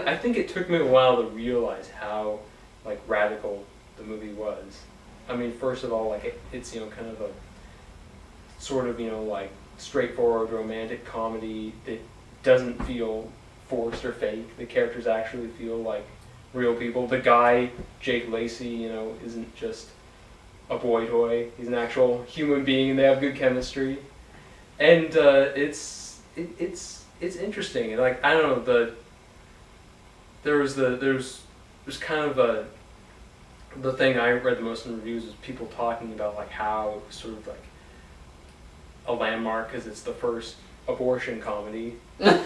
I think it took me a while to realize how like radical the movie was. I mean, first of all, like it's kind of a sort of like straightforward romantic comedy that doesn't feel forced or fake. The characters actually feel like real people. The guy, Jake Lacey, isn't just a boy toy. He's an actual human being. They have good chemistry, and it's interesting. Like, I don't know, there's kind of the thing I read the most in reviews is people talking about like how it was sort of like a landmark because it's the first abortion comedy,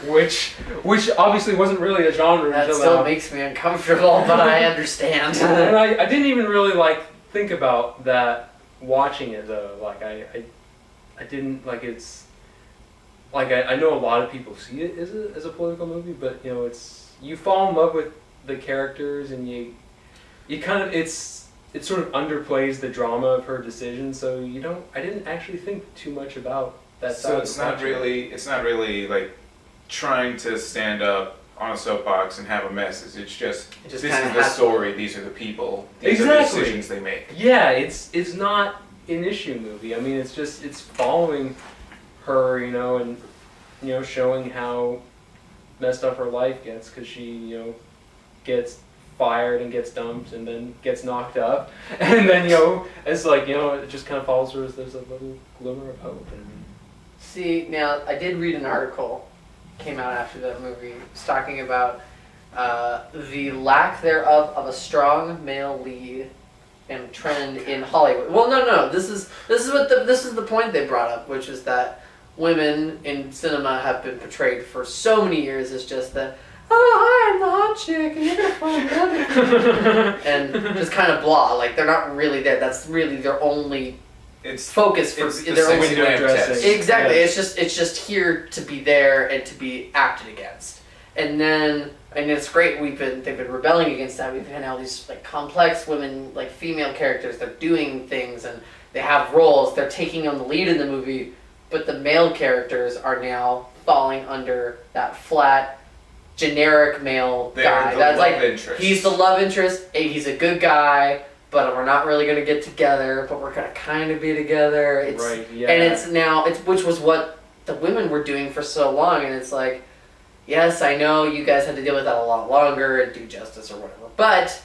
which obviously wasn't really a genre. That still makes me uncomfortable, but I understand. And I didn't even really like think about that watching it though. Like I didn't like it's like I know a lot of people see it as a political movie, but it's you fall in love with the characters and you kind of it sort of underplays the drama of her decision, so I didn't actually think too much about that. So it's not really like trying to stand up on a soapbox and have a message. It's just this is the story. These are the people. These are the decisions they make. Yeah, it's not an issue movie. I mean, it's following her, and showing how messed up her life gets because she gets fired and gets dumped and then gets knocked up, and then it's like it just kind of follows her as there's a little glimmer of hope. See, now I did read an article came out after that movie. It's talking about the lack thereof of a strong male lead and trend in Hollywood. Well, no. This is the point they brought up, which is that women in cinema have been portrayed for so many years as just the hi, I'm the hot chick, and you're gonna find love. And just kind of blah, like they're not really there. That's really their only focus for their own window dressing. Exactly. Yeah. It's just here to be there and to be acted against. And then it's great. They've been rebelling against that. We've had all these like complex women, like female characters. They're doing things and they have roles. They're taking on the lead in the movie, but the male characters are now falling under that flat, generic male guy. That's like interest. He's the love interest. He's a good guy, but we're not really going to get together. But we're going to kind of be together. Right. Yeah. And which was what the women were doing for so long. And it's like, yes, I know you guys had to deal with that a lot longer and do justice or whatever. But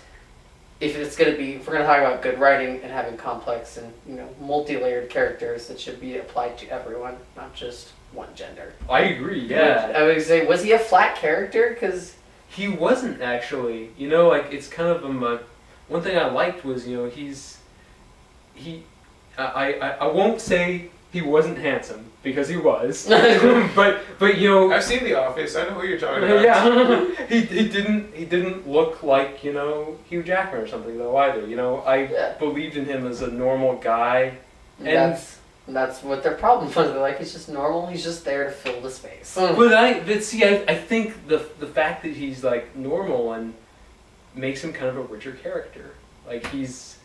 if we're going to talk about good writing and having complex and multi-layered characters, that should be applied to everyone, not just one gender. I agree. Yeah. I would say, was he a flat character? Because he wasn't actually. Like it's kind of one thing I liked was I won't say he wasn't handsome because he was, but I've seen The Office. I know who you're talking about. Yeah. he didn't look like Hugh Jackman or something though either. I believed in him as a normal guy, and that's what their problem was. They're like, he's just normal. He's just there to fill the space. But I think the fact that he's like normal and makes him kind of a richer character. Like he's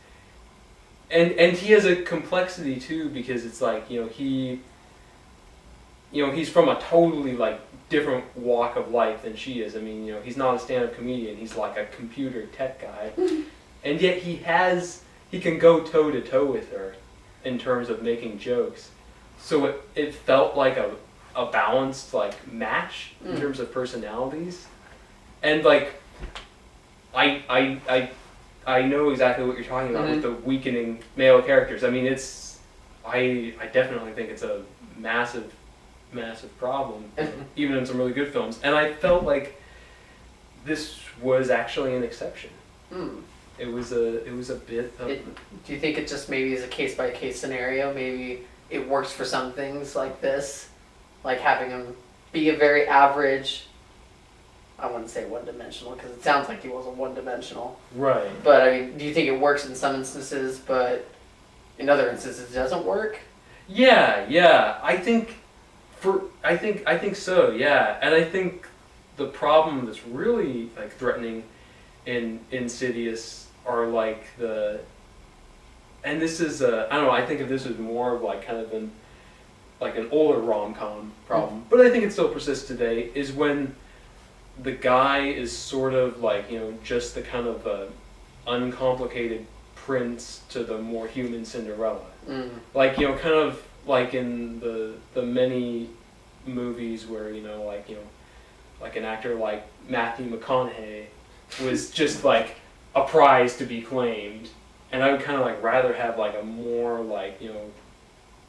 and he has a complexity too because it's like he's from a totally like different walk of life than she is. I mean he's not a stand-up comedian. He's like a computer tech guy, and yet he can go toe to toe with her in terms of making jokes. So it felt like a balanced like match in terms of personalities. And like I know exactly what you're talking about with the weakening male characters. I mean I definitely think it's a massive problem, even in some really good films. And I felt like this was actually an exception. It was a bit of... Do you think it just maybe is a case-by-case scenario? Maybe it works for some things like this, like having him be a very average, I wouldn't say one-dimensional, because it sounds like he wasn't one-dimensional. Right. But, I mean, do you think it works in some instances, but in other instances it doesn't work? Yeah. I think so, yeah. And I think the problem that's really, like, threatening in Insidious are like and this is I don't know, I think of this as more of like kind of an older rom-com problem, but I think it still persists today, is when the guy is sort of like, just the kind of uncomplicated prince to the more human Cinderella. Like, kind of like in the many movies where, like an actor like Matthew McConaughey was just like a prize to be claimed. And I would kind of like rather have like a more like,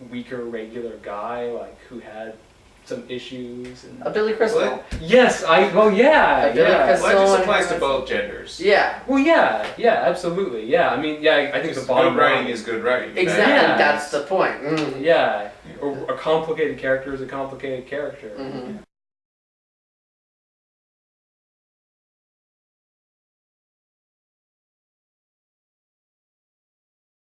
weaker regular guy like who had some issues and a Billy Crystal. What? Yes, Billy yeah. Crystal. Well, it just applies to both genders. Yeah. Well, yeah, absolutely, yeah. I mean, yeah, I think the bottom good writing line is good writing. Exactly, Yeah. that's the point. Yeah, a complicated character is a complicated character.